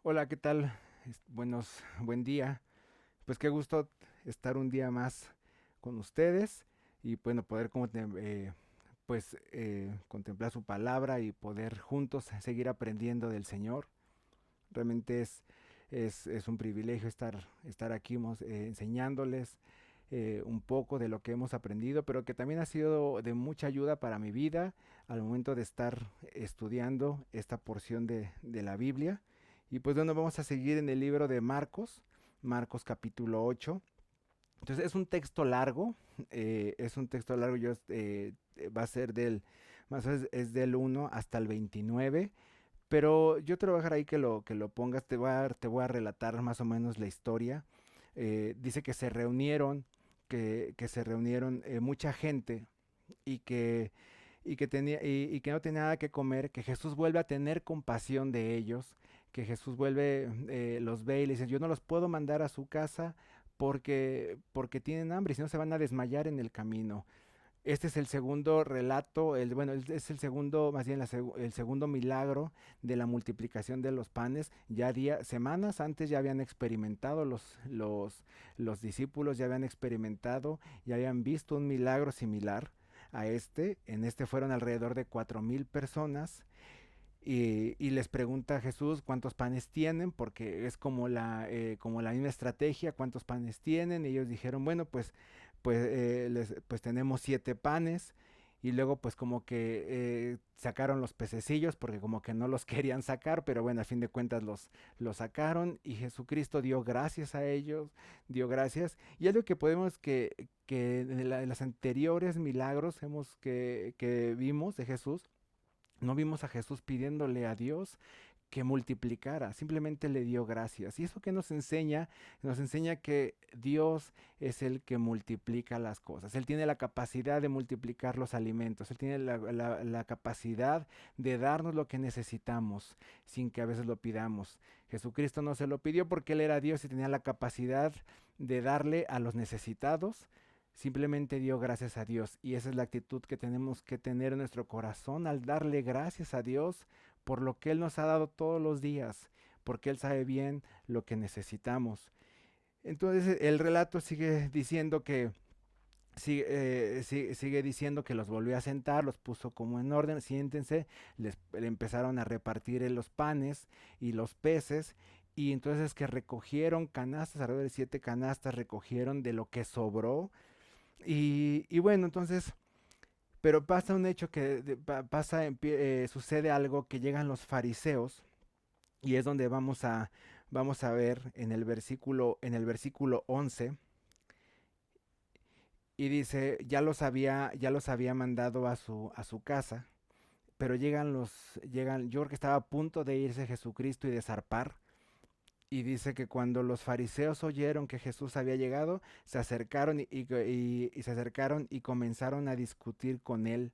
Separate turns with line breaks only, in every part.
Hola, ¿qué tal? Buen día. Pues qué gusto estar un día más con ustedes y bueno, poder contemplar su palabra y poder juntos seguir aprendiendo del Señor. Realmente es un privilegio estar aquí enseñándoles un poco de lo que hemos aprendido, pero que también ha sido de mucha ayuda para mi vida al momento de estar estudiando esta porción de la Biblia. Y pues bueno, vamos a seguir en el libro de Marcos, Marcos capítulo 8. Entonces es un texto largo, va a ser más o menos es del 1 hasta el 29, pero yo te lo voy a dejar ahí que lo pongas, te voy a relatar más o menos la historia. Dice que se reunieron mucha gente y que no tenía nada que comer, que Jesús vuelve a tener compasión de ellos, que Jesús los ve y les dice, yo no los puedo mandar a su casa porque tienen hambre, y si no se van a desmayar en el camino. Este es el segundo relato, es el segundo, más bien el segundo milagro de la multiplicación de los panes. Semanas antes ya habían experimentado los discípulos, ya habían experimentado, ya habían visto un milagro similar a este. En este fueron alrededor de 4,000 personas y les pregunta a Jesús cuántos panes tienen, porque es como la misma estrategia, cuántos panes tienen. Y ellos dijeron, bueno, pues tenemos 7 panes. Y luego pues como que sacaron los pececillos porque como que no los querían sacar, pero bueno, a fin de cuentas los sacaron y Jesucristo dio gracias a ellos, dio gracias. Y algo que que en los anteriores milagros que vimos de Jesús, no vimos a Jesús pidiéndole a Dios que multiplicara, simplemente le dio gracias. ¿Y eso qué nos enseña? Nos enseña que Dios es el que multiplica las cosas. Él tiene la capacidad de multiplicar los alimentos, Él tiene la capacidad de darnos lo que necesitamos sin que a veces lo pidamos. Jesucristo no se lo pidió porque Él era Dios y tenía la capacidad de darle a los necesitados. Simplemente dio gracias a Dios, y esa es la actitud que tenemos que tener en nuestro corazón al darle gracias a Dios por lo que Él nos ha dado todos los días, porque Él sabe bien lo que necesitamos. Entonces el relato sigue diciendo que los volvió a sentar, los puso como en orden, siéntense, le empezaron a repartir los panes y los peces, y entonces que recogieron canastas, alrededor de 7 canastas recogieron de lo que sobró. Y bueno, entonces, pero pasa un hecho sucede algo, que llegan los fariseos, y es donde vamos a ver en el versículo 11. Y dice, ya los había mandado a su casa, pero yo creo que estaba a punto de irse Jesucristo y de zarpar. Y dice que cuando los fariseos oyeron que Jesús había llegado, se acercaron y comenzaron a discutir con él.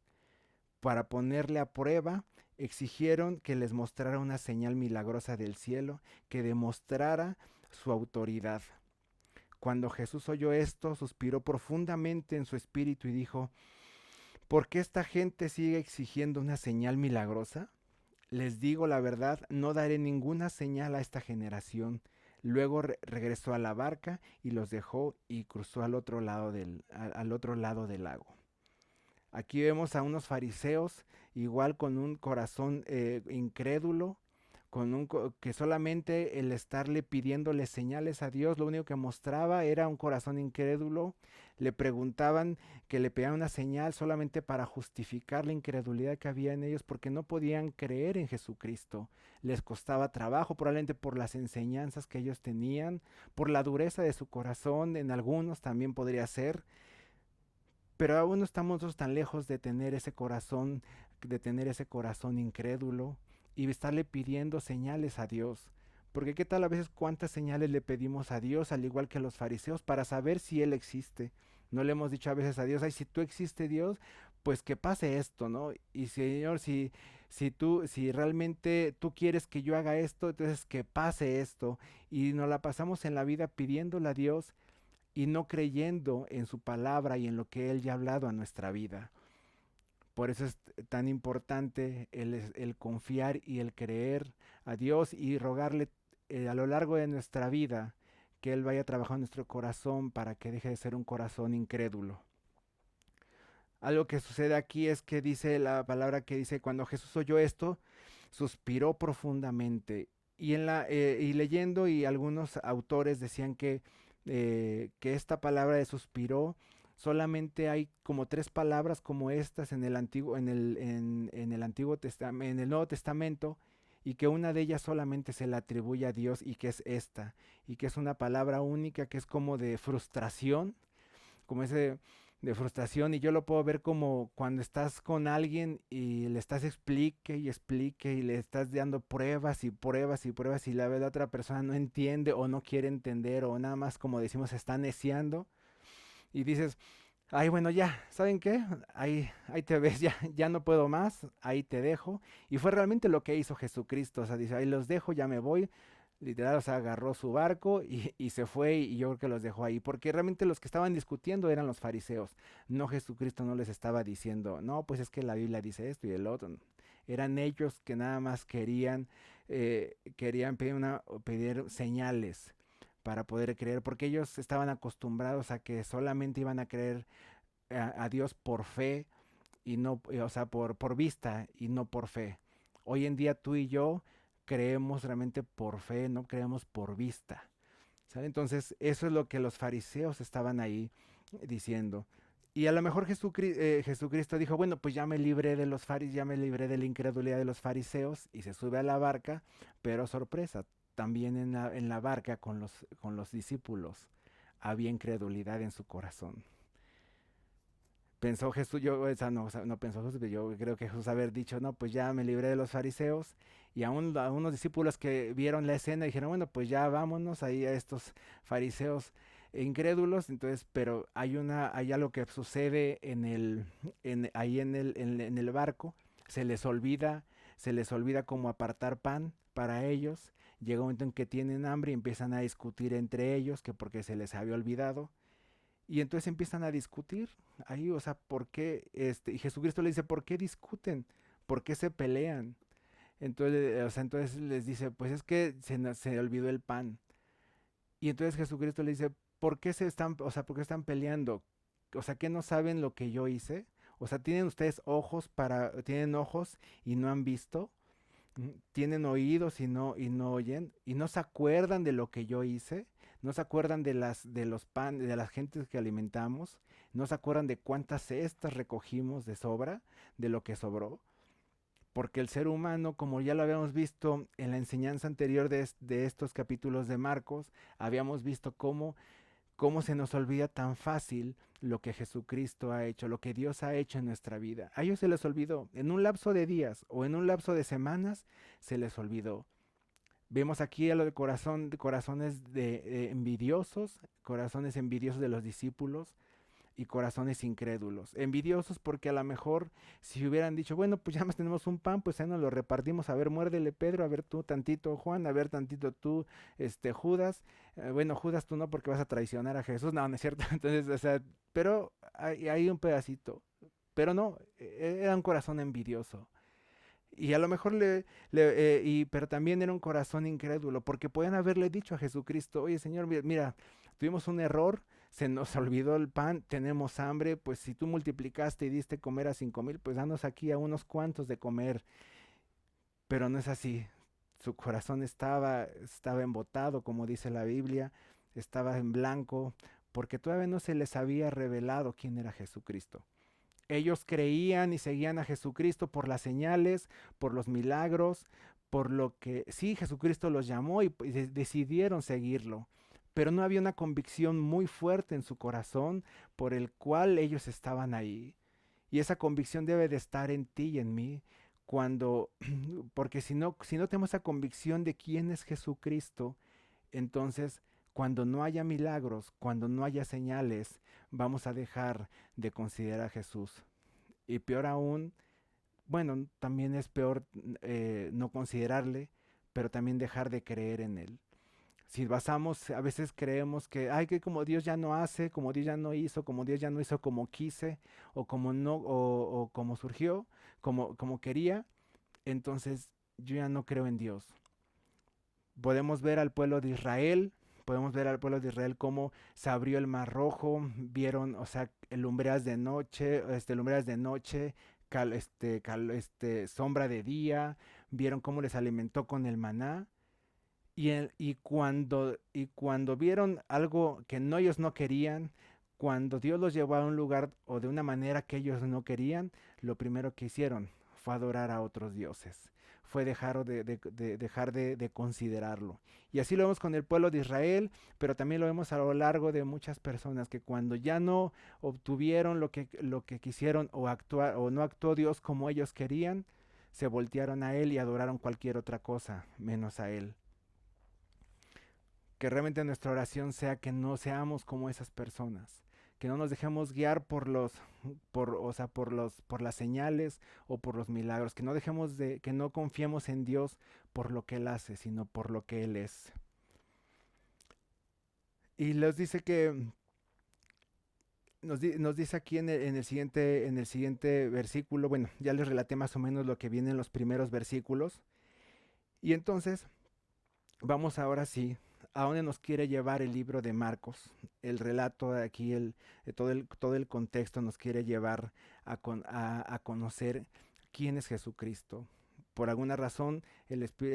Para ponerle a prueba, exigieron que les mostrara una señal milagrosa del cielo que demostrara su autoridad. Cuando Jesús oyó esto, suspiró profundamente en su espíritu y dijo, ¿por qué esta gente sigue exigiendo una señal milagrosa? Les digo la verdad, no daré ninguna señal a esta generación. Luego regresó a la barca y los dejó y cruzó al otro lado del lago. Aquí vemos a unos fariseos igual con un corazón incrédulo, que solamente el estarle pidiéndole señales a Dios, lo único que mostraba era un corazón incrédulo. Le preguntaban que le pedían una señal solamente para justificar la incredulidad que había en ellos, porque no podían creer en Jesucristo. Les costaba trabajo, probablemente por las enseñanzas que ellos tenían, por la dureza de su corazón, en algunos también podría ser. Pero aún no estamos nosotros tan lejos de tener ese corazón incrédulo y estarle pidiendo señales a Dios. Porque qué tal a veces cuántas señales le pedimos a Dios, al igual que a los fariseos, para saber si Él existe. No le hemos dicho a veces a Dios, ay, si tú existes Dios, pues que pase esto, ¿no? Y Señor, si realmente tú quieres que yo haga esto, entonces que pase esto. Y nos la pasamos en la vida pidiéndole a Dios y no creyendo en su palabra y en lo que Él ya ha hablado a nuestra vida. Por eso es tan importante el confiar y el creer a Dios y rogarle a lo largo de nuestra vida, que Él vaya trabajando en nuestro corazón para que deje de ser un corazón incrédulo. Algo que sucede aquí es que dice la palabra que dice, cuando Jesús oyó esto, suspiró profundamente. Y leyendo, y algunos autores decían que esta palabra de suspiró, solamente hay como tres palabras como estas en el antiguo, en el Antiguo Testamento, en el Nuevo Testamento, y que una de ellas solamente se le atribuye a Dios, y que es esta, y que es una palabra única, que es como de frustración, como ese de frustración. Y yo lo puedo ver como cuando estás con alguien y le estás explique y explique y le estás dando pruebas y pruebas y pruebas, y la verdad otra persona no entiende o no quiere entender, o nada más, como decimos, está neciando, y dices, ay, bueno, ya, ¿saben qué? Ahí te ves, ya no puedo más, ahí te dejo. Y fue realmente lo que hizo Jesucristo, o sea, dice, ahí los dejo, ya me voy. Literal, o sea, agarró su barco y se fue, y yo creo que los dejó ahí, porque realmente los que estaban discutiendo eran los fariseos. No, Jesucristo no les estaba diciendo, no, pues es que la Biblia dice esto y el otro. Eran ellos que nada más querían pedir señales para poder creer, porque ellos estaban acostumbrados a que solamente iban a creer a Dios por fe, y no, o sea, por vista y no por fe. Hoy en día tú y yo creemos realmente por fe, no creemos por vista. ¿Sale? Entonces, eso es lo que los fariseos estaban ahí diciendo. Y a lo mejor Jesucristo dijo, bueno, pues ya me libré de los fariseos, ya me libré de la incredulidad de los fariseos, y se sube a la barca, pero sorpresa, también en la barca con los discípulos había incredulidad en su corazón. Pensó Jesús, yo, o sea, no pensó Jesús, pero yo creo que Jesús haber dicho, no, pues ya me libré de los fariseos, y a unos discípulos que vieron la escena dijeron, bueno, pues ya vámonos ahí a estos fariseos incrédulos. Entonces, pero hay algo que sucede ahí en el barco, se les olvida, se les olvida cómo apartar pan para ellos. Llega un momento en que tienen hambre y empiezan a discutir entre ellos, que porque se les había olvidado, y entonces empiezan a discutir ahí, o sea, ¿por qué? Y Jesucristo le dice, ¿por qué discuten? ¿Por qué se pelean? Entonces, o sea, entonces les dice, pues es que se olvidó el pan. Y entonces Jesucristo le dice, ¿por qué o sea, por qué están peleando? O sea, ¿qué no saben lo que yo hice? O sea, ¿tienen ustedes tienen ojos y no han visto? Tienen oídos y no oyen, y no se acuerdan de lo que yo hice, no se acuerdan de los pan, de las gentes que alimentamos, no se acuerdan de cuántas cestas recogimos de sobra, de lo que sobró, porque el ser humano, como ya lo habíamos visto en la enseñanza anterior de estos capítulos de Marcos, habíamos visto cómo se nos olvida tan fácil lo que Jesucristo ha hecho, lo que Dios ha hecho en nuestra vida. A ellos se les olvidó, en un lapso de días o en un lapso de semanas se les olvidó. Vemos aquí a lo de corazones corazones envidiosos de los discípulos, y corazones incrédulos. Envidiosos porque a lo mejor si hubieran dicho, bueno, pues ya más tenemos un pan, pues ahí nos lo repartimos, a ver, muérdele Pedro, a ver tú tantito Juan, a ver tantito tú, Judas. Bueno, Judas tú no, porque vas a traicionar a Jesús. No, no es cierto. Entonces, o sea, pero hay un pedacito. Pero no, era un corazón envidioso. Y a lo mejor pero también era un corazón incrédulo, porque pueden haberle dicho a Jesucristo, oye Señor, mira, tuvimos un error, se nos olvidó el pan, tenemos hambre, pues si tú multiplicaste y diste comer a 5,000, pues danos aquí a unos cuantos de comer. Pero no es así. Su corazón estaba embotado, como dice la Biblia, estaba en blanco, porque todavía no se les había revelado quién era Jesucristo. Ellos creían y seguían a Jesucristo por las señales, por los milagros, por lo que sí, Jesucristo los llamó, y decidieron seguirlo. Pero no había una convicción muy fuerte en su corazón por el cual ellos estaban ahí. Y esa convicción debe de estar en ti y en mí, cuando, porque si no tenemos esa convicción de quién es Jesucristo, entonces cuando no haya milagros, cuando no haya señales, vamos a dejar de considerar a Jesús. Y peor aún, bueno, también es peor no considerarle, pero también dejar de creer en él. Si basamos, a veces creemos que, ay, que como Dios ya no hace, como Dios ya no hizo, como Dios ya no hizo como quise, o como no, o como surgió, como quería, entonces yo ya no creo en Dios. Podemos ver al pueblo de Israel, podemos ver al pueblo de Israel cómo se abrió el mar rojo, vieron, o sea, lumbreras de noche, sombra de día, vieron cómo les alimentó con el maná. Y cuando vieron algo que no, ellos no querían, cuando Dios los llevó a un lugar o de una manera que ellos no querían, lo primero que hicieron fue adorar a otros dioses. Fue dejar de considerarlo. Y así lo vemos con el pueblo de Israel, pero también lo vemos a lo largo de muchas personas que cuando ya no obtuvieron lo que quisieron o no actuó Dios como ellos querían, se voltearon a Él y adoraron cualquier otra cosa menos a Él. Que realmente nuestra oración sea que no seamos como esas personas, que no nos dejemos guiar por las señales o por los milagros, que no confiemos en Dios por lo que Él hace, sino por lo que Él es. Y nos dice aquí en el siguiente versículo, bueno, ya les relaté más o menos lo que viene en los primeros versículos, y entonces vamos ahora sí a dónde nos quiere llevar el libro de Marcos. El relato de aquí, todo el contexto nos quiere llevar a conocer quién es Jesucristo. Por alguna razón,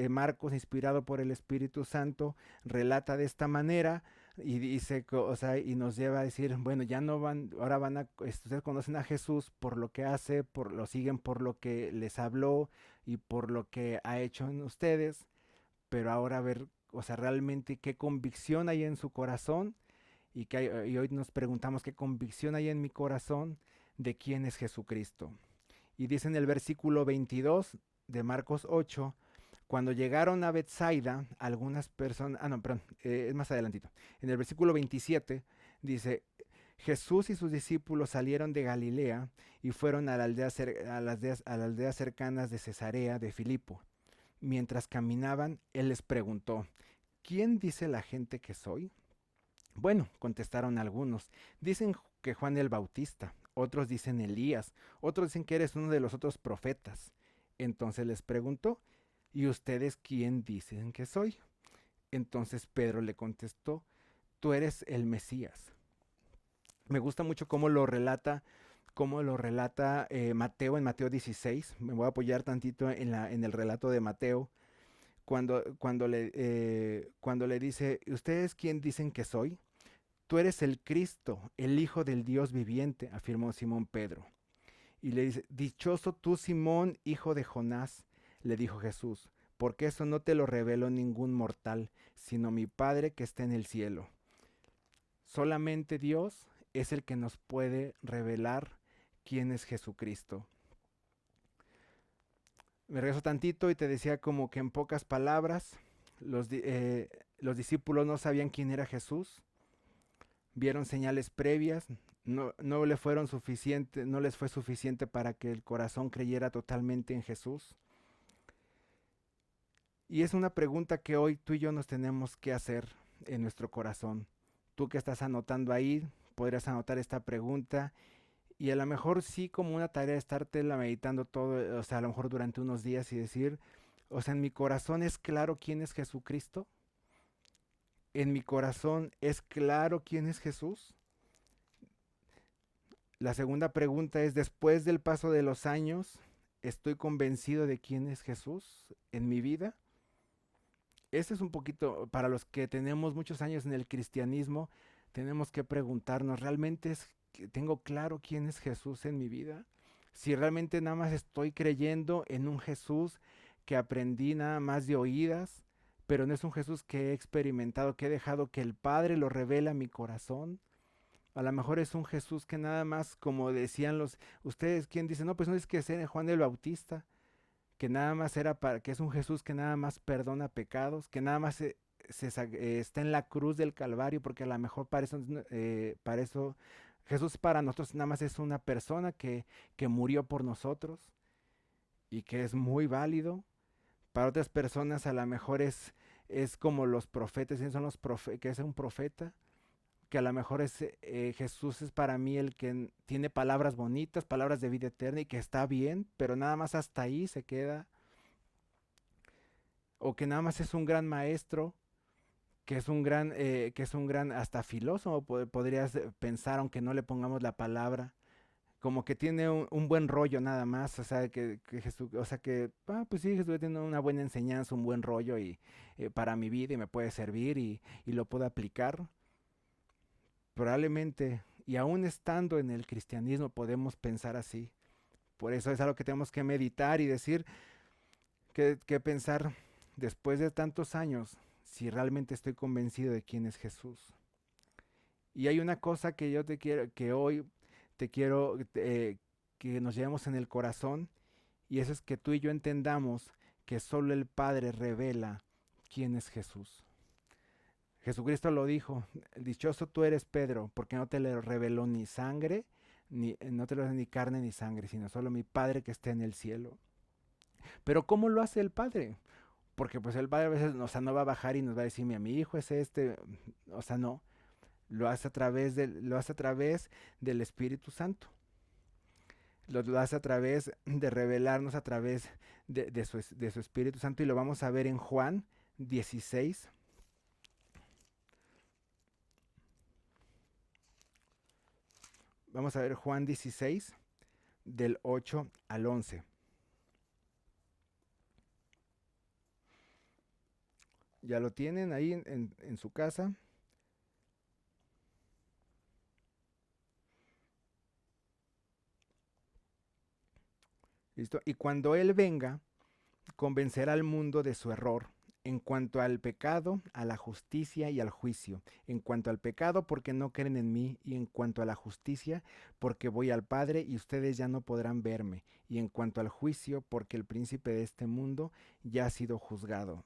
Marcos, inspirado por el Espíritu Santo, relata de esta manera y dice, o sea, y nos lleva a decir, bueno, ya no van, ahora ustedes conocen a Jesús por lo que hace, lo siguen por lo que les habló y por lo que ha hecho en ustedes, pero ahora a ver, o sea, realmente qué convicción hay en su corazón y hoy nos preguntamos qué convicción hay en mi corazón de quién es Jesucristo. Y dice en el versículo 22 de Marcos 8, cuando llegaron a Bethsaida, algunas personas, no, perdón, es más adelantito. En el versículo 27 dice, Jesús y sus discípulos salieron de Galilea y fueron a las aldeas cercanas de Cesarea de Filipo. Mientras caminaban, él les preguntó, ¿quién dice la gente que soy? Bueno, contestaron algunos, dicen que Juan el Bautista, otros dicen Elías, otros dicen que eres uno de los otros profetas. Entonces les preguntó, ¿y ustedes quién dicen que soy? Entonces Pedro le contestó, tú eres el Mesías. Me gusta mucho cómo lo relata Mateo en Mateo 16. Me voy a apoyar tantito en el relato de Mateo cuando le dice, ¿ustedes quién dicen que soy? Tú eres el Cristo, el Hijo del Dios viviente, afirmó Simón Pedro. Y le dice, dichoso tú, Simón, hijo de Jonás, le dijo Jesús, porque eso no te lo reveló ningún mortal, sino mi Padre que está en el cielo. Solamente Dios es el que nos puede revelar quién es Jesucristo. Me regreso tantito y te decía como que en pocas palabras, los discípulos no sabían quién era Jesús, vieron señales previas, no les fue suficiente para que el corazón creyera totalmente en Jesús. Y es una pregunta que hoy tú y yo nos tenemos que hacer en nuestro corazón. Tú que estás anotando ahí, podrías anotar esta pregunta y a lo mejor sí como una tarea estártela meditando todo, o sea, a lo mejor durante unos días y decir, o sea, en mi corazón es claro quién es Jesucristo. En mi corazón es claro quién es Jesús. La segunda pregunta es, después del paso de los años, ¿estoy convencido de quién es Jesús en mi vida? Este es un poquito, para los que tenemos muchos años en el cristianismo, tenemos que preguntarnos, ¿tengo claro quién es Jesús en mi vida? Si realmente nada más estoy creyendo en un Jesús que aprendí nada más de oídas, pero no es un Jesús que he experimentado, que he dejado que el Padre lo revele a mi corazón. A lo mejor es un Jesús que nada más, como decían ustedes, ¿quién dice? No, pues no es que sea Juan el Bautista, que nada más que es un Jesús que nada más perdona pecados, que nada más está en la cruz del Calvario, porque a lo mejor para eso Jesús para nosotros nada más es una persona que murió por nosotros y que es muy válido. Para otras personas a lo mejor es como los profetas, que es un profeta, que a lo mejor Jesús es para mí el que tiene palabras bonitas, palabras de vida eterna y que está bien, pero nada más hasta ahí se queda. o que nada más es un gran maestro, que es un gran hasta filósofo, podrías pensar, aunque no le pongamos la palabra, como que tiene un buen rollo nada más, o sea, que Jesús, o sea, que, pues sí, Jesús tiene una buena enseñanza, un buen rollo y para mi vida y me puede servir y lo puedo aplicar. Probablemente, y aún estando en el cristianismo, podemos pensar así. Por eso es algo que tenemos que meditar y decir, que pensar después de tantos años, si realmente estoy convencido de quién es Jesús. Y hay una cosa que yo te quiero, que hoy te quiero que nos llevemos en el corazón, y eso es que tú y yo entendamos que solo el Padre revela quién es Jesús. Jesucristo lo dijo, dichoso tú eres Pedro, porque no te lo reveló ni sangre, no te lo reveló ni carne ni sangre, sino solo mi Padre que está en el cielo. Pero ¿cómo lo hace el Padre? Porque pues el Padre a veces, o sea, no va a bajar y nos va a decir, mi hijo es este, o sea, no, lo hace a través del Espíritu Santo. Lo hace a través de revelarnos a través de su Espíritu Santo, y lo vamos a ver en Juan 16. Vamos a ver Juan 16 del 8 al 11. Ya lo tienen ahí en su casa. ¿Listo? Y cuando Él venga, convencerá al mundo de su error, en cuanto al pecado, a la justicia y al juicio. En cuanto al pecado, porque no creen en mí, y en cuanto a la justicia, porque voy al Padre y ustedes ya no podrán verme. Y en cuanto al juicio, porque el príncipe de este mundo ya ha sido juzgado.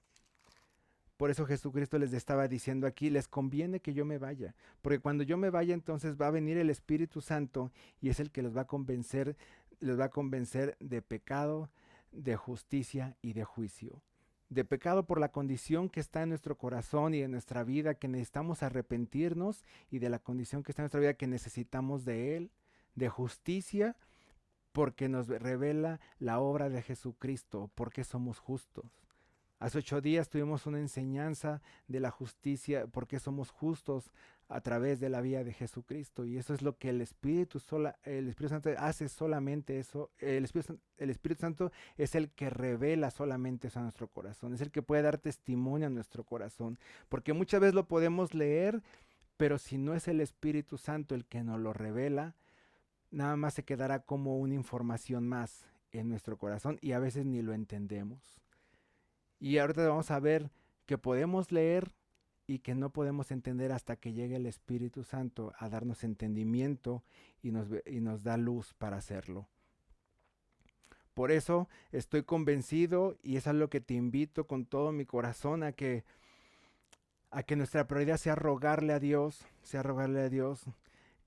Por eso Jesucristo les estaba diciendo aquí, les conviene que yo me vaya, porque cuando yo me vaya entonces va a venir el Espíritu Santo y es el que los va a convencer de pecado, de justicia y de juicio. De pecado por la condición que está en nuestro corazón y en nuestra vida, que necesitamos arrepentirnos, y de la condición que está en nuestra vida, que necesitamos de Él. De justicia, porque nos revela la obra de Jesucristo, porque somos justos. Hace 8 días tuvimos una enseñanza de la justicia, porque somos justos a través de la vía de Jesucristo. Y eso es lo que el Espíritu Santo hace solamente eso. El Espíritu Santo es el que revela solamente eso a nuestro corazón. Es el que puede dar testimonio a nuestro corazón. Porque muchas veces lo podemos leer, pero si no es el Espíritu Santo el que nos lo revela, nada más se quedará como una información más en nuestro corazón y a veces ni lo entendemos. Y ahorita vamos a ver que podemos leer y que no podemos entender hasta que llegue el Espíritu Santo a darnos entendimiento y nos da luz para hacerlo. Por eso estoy convencido, y es a lo que te invito con todo mi corazón, a que nuestra prioridad sea rogarle a Dios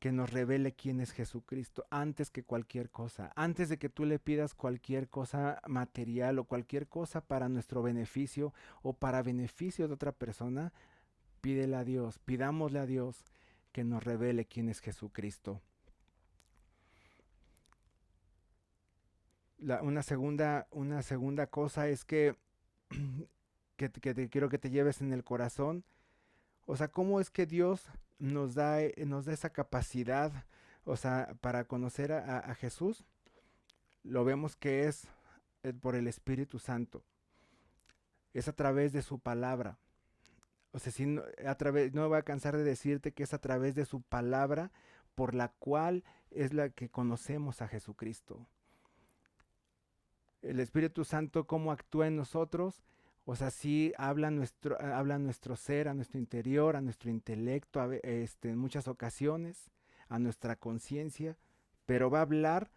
que nos revele quién es Jesucristo antes que cualquier cosa, antes de que tú le pidas cualquier cosa material o cualquier cosa para nuestro beneficio o para beneficio de otra persona. Pídele a Dios, pidámosle a Dios que nos revele quién es Jesucristo. Una segunda cosa es que quiero que te lleves en el corazón. O sea, ¿cómo es que Dios nos da esa capacidad, o sea, para conocer a Jesús? Lo vemos que es por el Espíritu Santo. Es a través de su palabra. O sea, si no, no voy a cansar de decirte que es a través de su palabra por la cual es la que conocemos a Jesucristo. El Espíritu Santo, cómo actúa en nosotros, o sea, sí habla a nuestro ser, a nuestro interior, a nuestro intelecto, en muchas ocasiones, a nuestra conciencia, pero va a hablar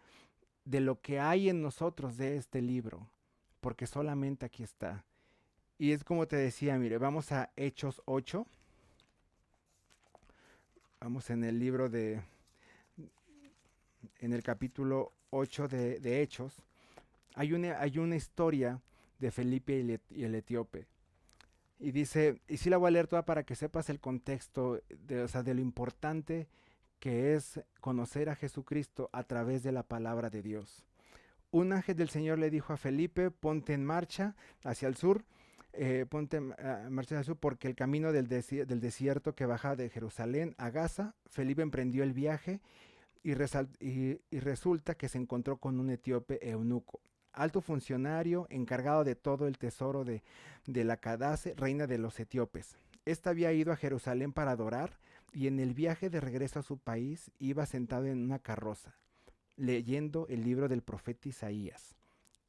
de lo que hay en nosotros de este libro, porque solamente aquí está. Y es como te decía, mire, vamos a Hechos 8, vamos en el libro en el capítulo 8 de Hechos. Hay una historia de Felipe y el etíope. Y dice, y sí la voy a leer toda para que sepas el contexto, o sea, de lo importante que es conocer a Jesucristo a través de la palabra de Dios. Un ángel del Señor le dijo a Felipe, ponte en marcha hacia el sur, ponte en marcha Jesús, porque el camino del desierto que baja de Jerusalén a Gaza, Felipe emprendió el viaje y resulta que se encontró con un etíope eunuco, alto funcionario encargado de todo el tesoro de la Cadace, reina de los etíopes. Esta había ido a Jerusalén para adorar y en el viaje de regreso a su país iba sentado en una carroza, leyendo el libro del profeta Isaías.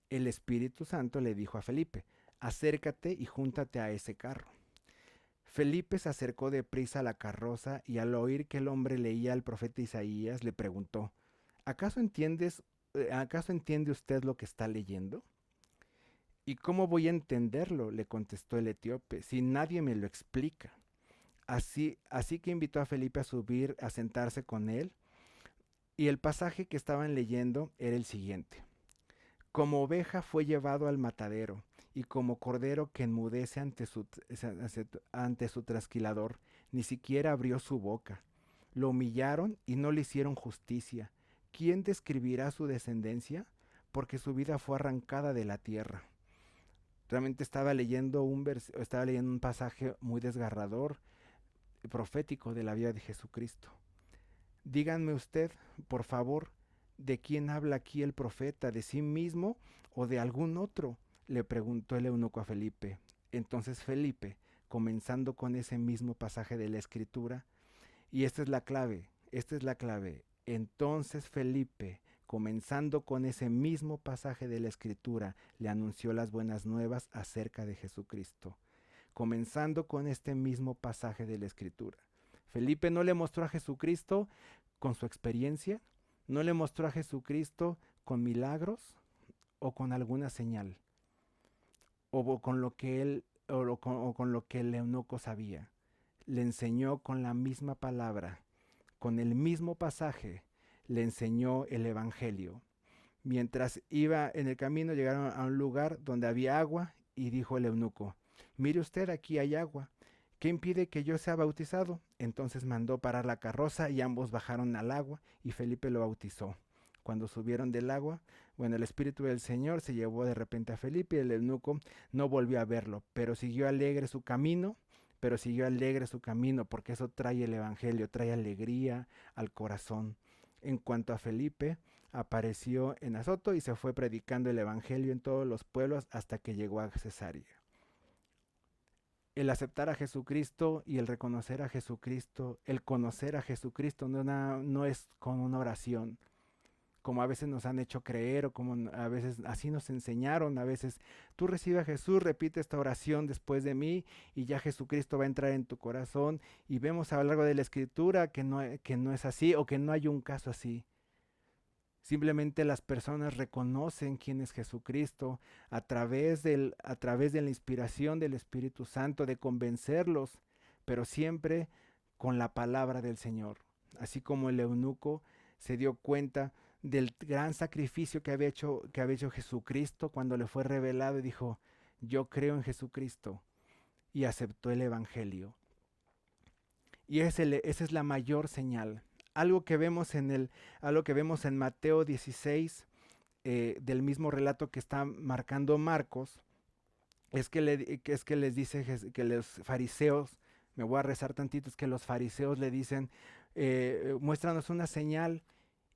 El Espíritu Santo le dijo a Felipe, acércate y júntate a ese carro. Felipe se acercó deprisa a la carroza y al oír que el hombre leía al profeta Isaías le preguntó, ¿acaso entiende usted lo que está leyendo? ¿Y cómo voy a entenderlo? Le contestó el etíope, si nadie me lo explica. Así que invitó a Felipe a subir, a sentarse con él, y el pasaje que estaban leyendo era el siguiente. Como oveja fue llevado al matadero, y como cordero que enmudece ante su trasquilador, ni siquiera abrió su boca. Lo humillaron y no le hicieron justicia. ¿Quién describirá su descendencia? Porque su vida fue arrancada de la tierra. Realmente estaba leyendo un pasaje muy desgarrador, profético de la vida de Jesucristo. Díganme usted, por favor, ¿de quién habla aquí el profeta? ¿De sí mismo o de algún otro? Le preguntó el eunuco a Felipe. Entonces Felipe, comenzando con ese mismo pasaje de la Escritura, y esta es la clave. Entonces Felipe, comenzando con ese mismo pasaje de la Escritura, le anunció las buenas nuevas acerca de Jesucristo. Comenzando con este mismo pasaje de la Escritura. Felipe no le mostró a Jesucristo con su experiencia, no le mostró a Jesucristo con milagros o con alguna señal, o con lo que o con lo que el eunuco sabía. Le enseñó con la misma palabra, con el mismo pasaje, le enseñó el Evangelio. Mientras iba en el camino llegaron a un lugar donde había agua y dijo el eunuco, mire usted, aquí hay agua. ¿Qué impide que yo sea bautizado? Entonces mandó parar la carroza y ambos bajaron al agua y Felipe lo bautizó. Cuando subieron del agua, bueno, el Espíritu del Señor se llevó de repente a Felipe y el eunuco no volvió a verlo, pero siguió alegre su camino, porque eso trae el Evangelio, trae alegría al corazón. En cuanto a Felipe, apareció en Azoto y se fue predicando el Evangelio en todos los pueblos hasta que llegó a Cesarea. El aceptar a Jesucristo y el reconocer a Jesucristo, el conocer a Jesucristo no es con una oración, como a veces nos han hecho creer o como a veces así nos enseñaron, a veces tú recibes a Jesús, repite esta oración después de mí y ya Jesucristo va a entrar en tu corazón y vemos a lo largo de la escritura que no es así o que no hay un caso así. Simplemente las personas reconocen quién es Jesucristo a través de la inspiración del Espíritu Santo, de convencerlos, pero siempre con la palabra del Señor. Así como el eunuco se dio cuenta del gran sacrificio que había hecho Jesucristo cuando le fue revelado y dijo, yo creo en Jesucristo y aceptó el Evangelio. Y esa es la mayor señal. Algo que vemos en Mateo 16, del mismo relato que está marcando Marcos, es que les dice que los fariseos, me voy a rezar tantito, es que los fariseos le dicen, muéstranos una señal,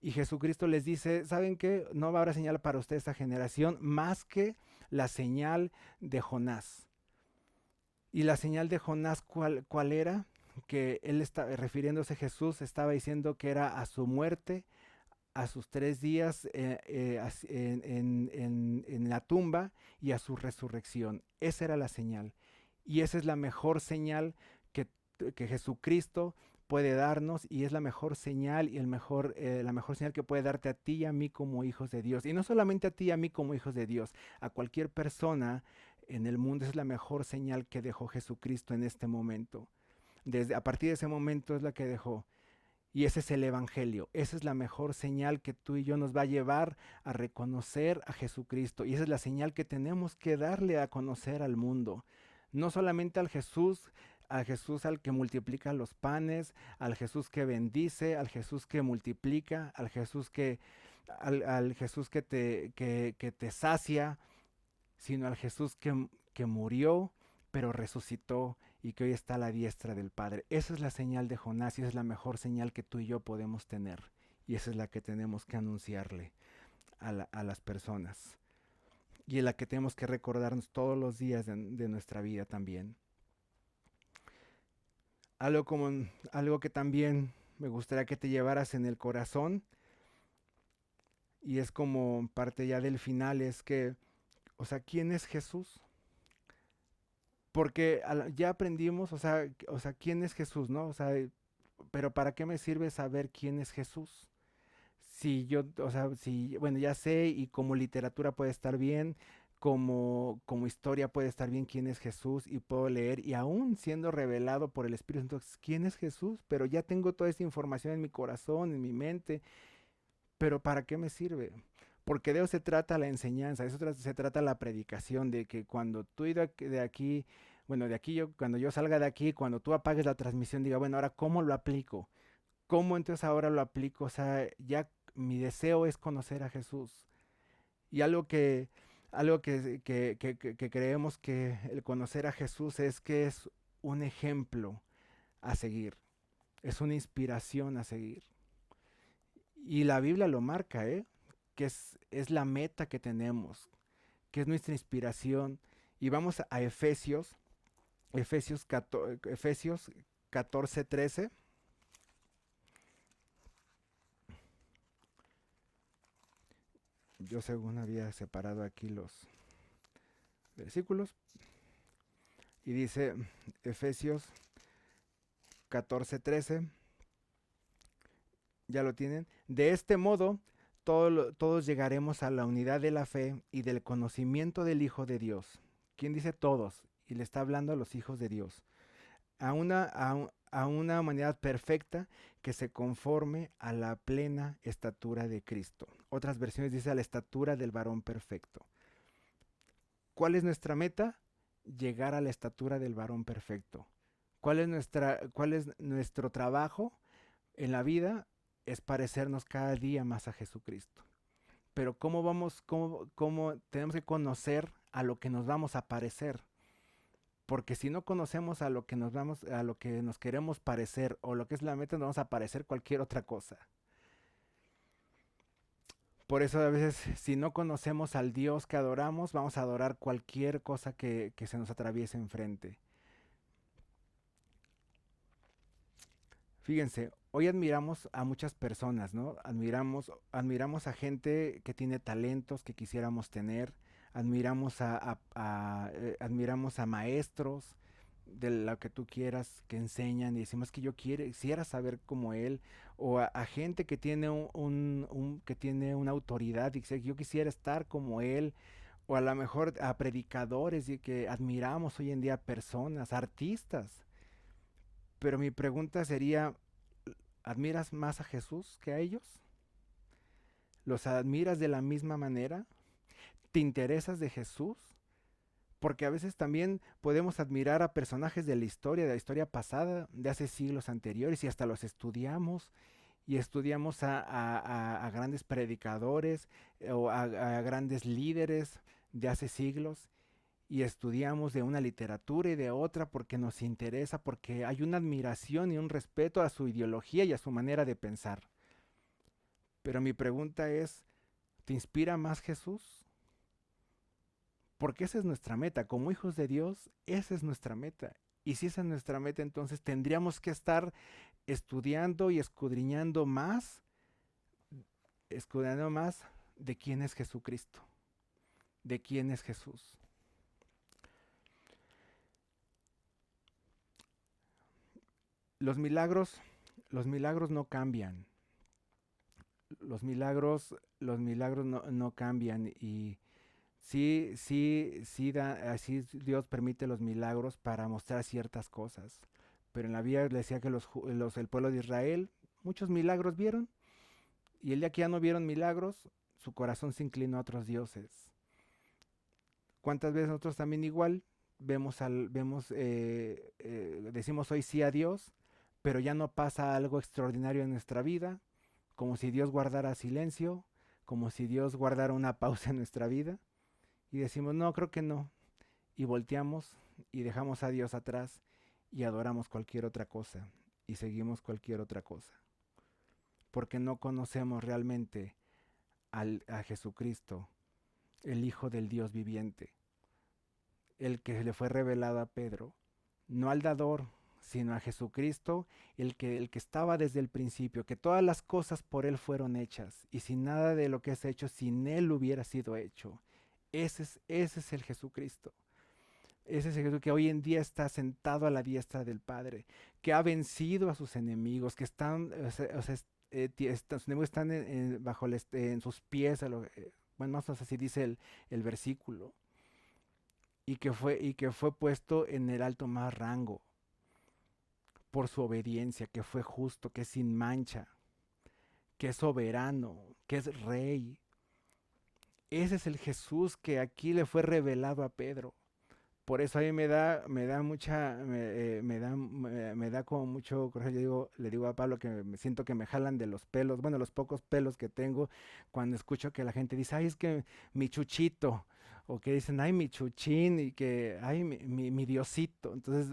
y Jesucristo les dice, ¿saben qué? No va a haber señal para usted esta generación más que la señal de Jonás. Y la señal de Jonás, ¿cuál era? Que él está refiriéndose a Jesús, estaba diciendo que era a su muerte, a sus 3 días en la tumba y a su resurrección. Esa era la señal. Y esa es la mejor señal que Jesucristo puede darnos y es la mejor señal y la mejor señal que puede darte a ti y a mí como hijos de Dios. Y no solamente a ti y a mí como hijos de Dios, a cualquier persona en el mundo es la mejor señal que dejó Jesucristo en este momento. A partir de ese momento es la que dejó. Y ese es el Evangelio. Esa es la mejor señal que tú y yo nos va a llevar a reconocer a Jesucristo. Y esa es la señal que tenemos que darle a conocer al mundo. No solamente al Jesús al que multiplica los panes, al Jesús que bendice, al Jesús que multiplica, al Jesús que te sacia, sino al Jesús que murió, pero resucitó y que hoy está a la diestra del Padre. Esa es la señal de Jonás y esa es la mejor señal que tú y yo podemos tener. Y esa es la que tenemos que anunciarle a las personas. Y en la que tenemos que recordarnos todos los días de nuestra vida también. Algo que también me gustaría que te llevaras en el corazón, y es como parte ya del final, es que, o sea, ¿quién es Jesús? Porque ya aprendimos, o sea, ¿quién es Jesús, no? O sea, pero ¿para qué me sirve saber quién es Jesús? Si yo, o sea, si, bueno, ya sé y como literatura puede estar bien, como historia puede estar bien quién es Jesús y puedo leer y aún siendo revelado por el Espíritu, entonces, ¿quién es Jesús? Pero ya tengo toda esa información en mi corazón, en mi mente, pero ¿para qué me sirve? Porque de eso se trata la enseñanza, de eso se trata la predicación, de que cuando tú de aquí, bueno, de aquí yo, cuando yo salga de aquí, cuando tú apagues la transmisión, diga, bueno, ahora, ¿cómo lo aplico? ¿Cómo entonces ahora lo aplico? O sea, ya mi deseo es conocer a Jesús. Y algo que creemos que el conocer a Jesús es que es un ejemplo a seguir, es una inspiración a seguir. Y la Biblia lo marca, ¿eh? Que es la meta que tenemos, que es nuestra inspiración. Y vamos a Efesios 14:13. Yo según había separado aquí los versículos. Y dice Efesios 14:13, ya lo tienen. De este modo, todos llegaremos a la unidad de la fe y del conocimiento del Hijo de Dios. ¿Quién dice todos? Y le está hablando a los hijos de Dios. A una humanidad perfecta que se conforme a la plena estatura de Cristo. Otras versiones dice a la estatura del varón perfecto. ¿Cuál es nuestra meta? Llegar a la estatura del varón perfecto. ¿Cuál es nuestro trabajo en la vida? Es parecernos cada día más a Jesucristo. Pero cómo tenemos que conocer a lo que nos vamos a parecer? Porque si no conocemos a lo que nos queremos parecer o lo que es la meta, nos vamos a parecer cualquier otra cosa. Por eso a veces si no conocemos al Dios que adoramos, vamos a adorar cualquier cosa que se nos atraviese enfrente. Fíjense, hoy admiramos a muchas personas, ¿no? Admiramos a gente que tiene talentos que quisiéramos tener, admiramos a maestros de lo que tú quieras que enseñan y decimos que quisiera saber como él, o a gente que tiene que tiene una autoridad y dice, yo quisiera estar como él, o a lo mejor a predicadores y que admiramos hoy en día personas, artistas. Pero mi pregunta sería, ¿admiras más a Jesús que a ellos? ¿Los admiras de la misma manera? ¿Te interesas de Jesús? Porque a veces también podemos admirar a personajes de la historia pasada, de hace siglos anteriores, y hasta los estudiamos, y estudiamos a grandes predicadores o a grandes líderes de hace siglos, y estudiamos de una literatura y de otra porque nos interesa, porque hay una admiración y un respeto a su ideología y a su manera de pensar. Pero mi pregunta es, ¿te inspira más Jesús? Porque esa es nuestra meta. Como hijos de Dios, esa es nuestra meta. Y si esa es nuestra meta, entonces tendríamos que estar estudiando y escudriñando más de quién es Jesucristo, de quién es Jesús. Los milagros, los milagros no cambian. Los milagros no cambian y así Dios permite los milagros para mostrar ciertas cosas. Pero en la Biblia le decía que el pueblo de Israel muchos milagros vieron y el día que ya no vieron milagros, su corazón se inclinó a otros dioses. ¿Cuántas veces nosotros también igual decimos hoy sí a Dios, pero ya no pasa algo extraordinario en nuestra vida, como si Dios guardara silencio, como si Dios guardara una pausa en nuestra vida? Y decimos, no, creo que no. Y volteamos y dejamos a Dios atrás y adoramos cualquier otra cosa y seguimos cualquier otra cosa, porque no conocemos realmente a Jesucristo, el Hijo del Dios viviente, el que le fue revelado a Pedro, no al dador, sino a Jesucristo, el que estaba desde el principio, que todas las cosas por Él fueron hechas, y sin nada de lo que es hecho, sin Él hubiera sido hecho. Ese es el Jesucristo. Ese es el Jesús que hoy en día está sentado a la diestra del Padre, que ha vencido a sus enemigos, que están, sus enemigos están bajo en sus pies, bueno, más o menos así dice el versículo, y que fue puesto en el alto más rango por su obediencia, que fue justo, que es sin mancha, que es soberano, que es rey. Ese es el Jesús que aquí le fue revelado a Pedro. Por eso a mí me da mucha, me da como mucho coraje. Le digo a Pablo que me siento que me jalan de los pelos, bueno, los pocos pelos que tengo cuando escucho que la gente dice, ay, es que mi chuchito, o que dicen, ay, mi chuchín, y que, ay, mi Diosito. Entonces,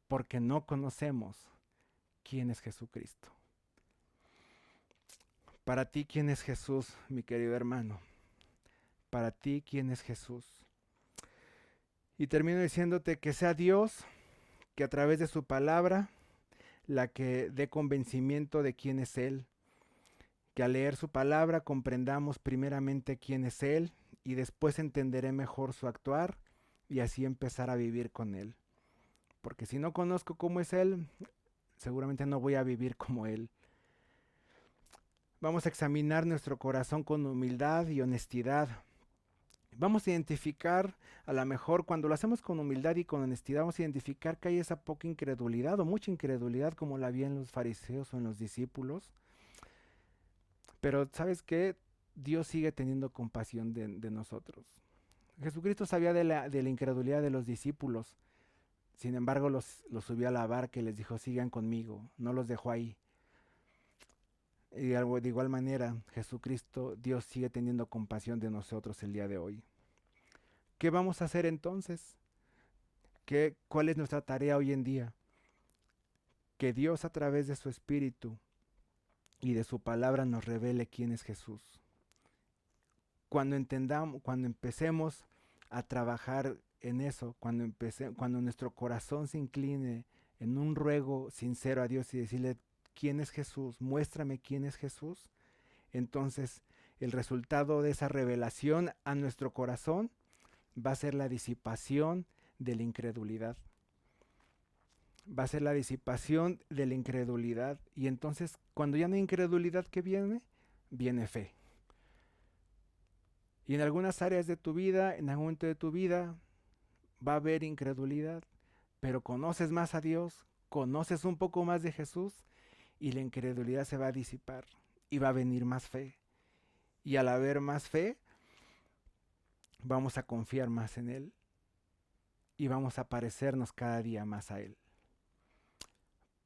porque no conocemos quién es Jesucristo. Para ti, ¿quién es Jesús, mi querido hermano? Para ti, ¿quién es Jesús? Y termino diciéndote que sea Dios que a través de su palabra la que dé convencimiento de quién es Él, que al leer su palabra comprendamos primeramente quién es Él y después entenderé mejor su actuar y así empezar a vivir con Él. Porque si no conozco cómo es Él, seguramente no voy a vivir como Él. Vamos a examinar nuestro corazón con humildad y honestidad. Vamos a identificar, a lo mejor cuando lo hacemos con humildad y con honestidad, vamos a identificar que hay esa poca incredulidad o mucha incredulidad como la había en los fariseos o en los discípulos. Pero ¿sabes qué? Dios sigue teniendo compasión de nosotros. Jesucristo sabía de la incredulidad de los discípulos. Sin embargo, los subió a la barca y les dijo, sigan conmigo. No los dejó ahí. Y de igual manera, Jesucristo, Dios sigue teniendo compasión de nosotros el día de hoy. ¿Qué vamos a hacer entonces? ¿Cuál es nuestra tarea hoy en día? Que Dios a través de su Espíritu y de su palabra nos revele quién es Jesús. Cuando empecemos a trabajar en eso, cuando nuestro corazón se incline en un ruego sincero a Dios y decirle, ¿quién es Jesús? Muéstrame quién es Jesús. Entonces, el resultado de esa revelación a nuestro corazón va a ser la disipación de la incredulidad. Va a ser la disipación de la incredulidad. Y entonces, cuando ya no hay incredulidad, ¿qué viene? Viene fe. Y en algunas áreas de tu vida, en algún momento de tu vida, va a haber incredulidad, pero conoces más a Dios, conoces un poco más de Jesús y la incredulidad se va a disipar y va a venir más fe. Y al haber más fe, vamos a confiar más en Él y vamos a parecernos cada día más a Él.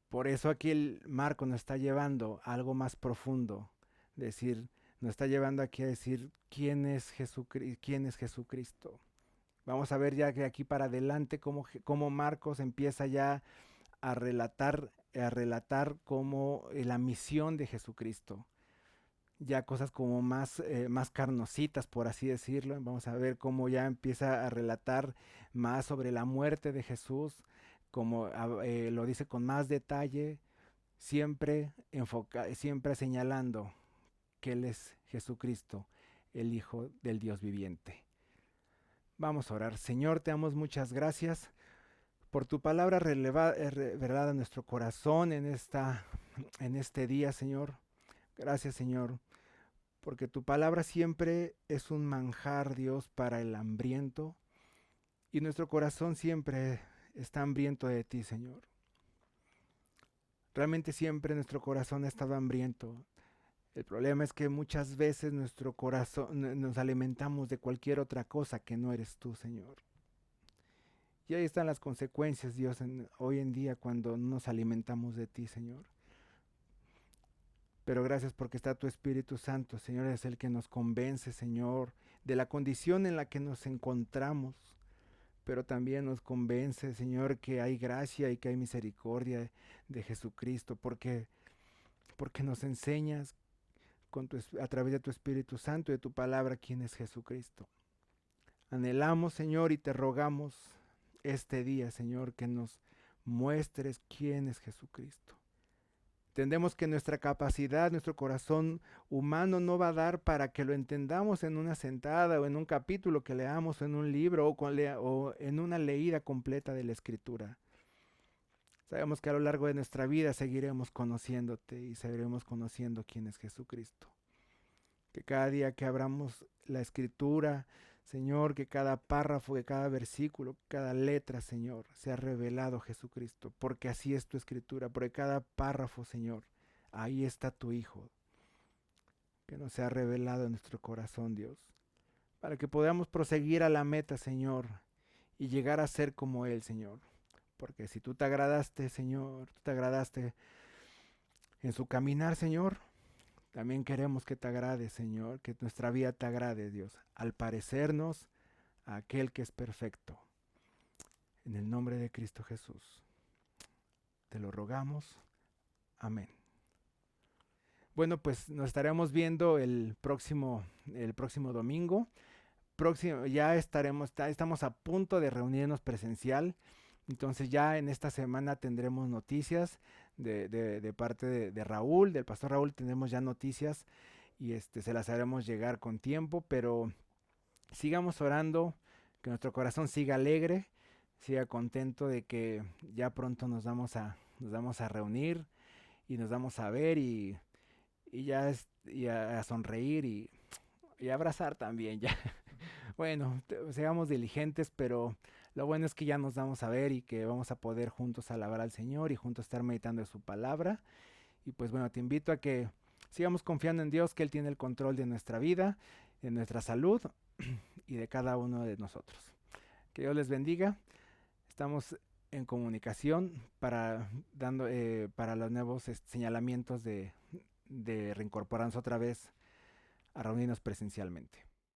Por eso aquí el Marco nos está llevando a algo más profundo, nos está llevando aquí a decir quién es Jesucristo. Vamos a ver ya que aquí para adelante cómo Marcos empieza ya a relatar como la misión de Jesucristo. Ya cosas como más carnositas, por así decirlo. Vamos a ver cómo ya empieza a relatar más sobre la muerte de Jesús, como lo dice con más detalle, siempre señalando que Él es Jesucristo, el Hijo del Dios viviente. Vamos a orar. Señor, te damos muchas gracias por tu palabra revelada en nuestro corazón en este día, Señor. Gracias, Señor, porque tu palabra siempre es un manjar, Dios, para el hambriento, y nuestro corazón siempre está hambriento de ti, Señor. Realmente siempre nuestro corazón ha estado hambriento. El problema es que muchas veces nuestro corazón nos alimentamos de cualquier otra cosa que no eres tú, Señor. Y ahí están las consecuencias, Dios, hoy en día cuando nos alimentamos de ti, Señor. Pero gracias porque está tu Espíritu Santo, Señor, es el que nos convence, Señor, de la condición en la que nos encontramos, pero también nos convence, Señor, que hay gracia y que hay misericordia de Jesucristo, porque nos enseñas a través de tu Espíritu Santo y de tu palabra quién es Jesucristo. Anhelamos, Señor, y te rogamos este día, Señor, que nos muestres quién es Jesucristo. Entendemos que nuestra capacidad, nuestro corazón humano no va a dar para que lo entendamos en una sentada o en un capítulo que leamos o en un libro o en una leída completa de la Escritura. Sabemos que a lo largo de nuestra vida seguiremos conociéndote y seguiremos conociendo quién es Jesucristo. Que cada día que abramos la Escritura, Señor, que cada párrafo, que cada versículo, cada letra, Señor, sea revelado Jesucristo, porque así es tu Escritura, porque cada párrafo, Señor, ahí está tu Hijo, que nos sea revelado en nuestro corazón, Dios, para que podamos proseguir a la meta, Señor, y llegar a ser como Él, Señor. Porque si tú te agradaste, Señor, tú te agradaste en su caminar, Señor, también queremos que te agrade, Señor, que nuestra vida te agrade, Dios, al parecernos a aquel que es perfecto. En el nombre de Cristo Jesús, te lo rogamos. Amén. Bueno, pues nos estaremos viendo el próximo domingo. Ya estamos a punto de reunirnos presencial. Entonces ya en esta semana tendremos noticias de parte de Raúl, del pastor Raúl, tendremos ya noticias y se las haremos llegar con tiempo, pero sigamos orando, que nuestro corazón siga alegre, siga contento de que ya pronto nos vamos a reunir y nos vamos a ver y a sonreír y a abrazar también ya. Bueno, seamos diligentes, pero lo bueno es que ya nos vamos a ver y que vamos a poder juntos alabar al Señor y juntos estar meditando en su palabra. Y pues bueno, te invito a que sigamos confiando en Dios, que Él tiene el control de nuestra vida, de nuestra salud y de cada uno de nosotros. Que Dios les bendiga. Estamos en comunicación para los nuevos señalamientos de reincorporarnos otra vez a reunirnos presencialmente.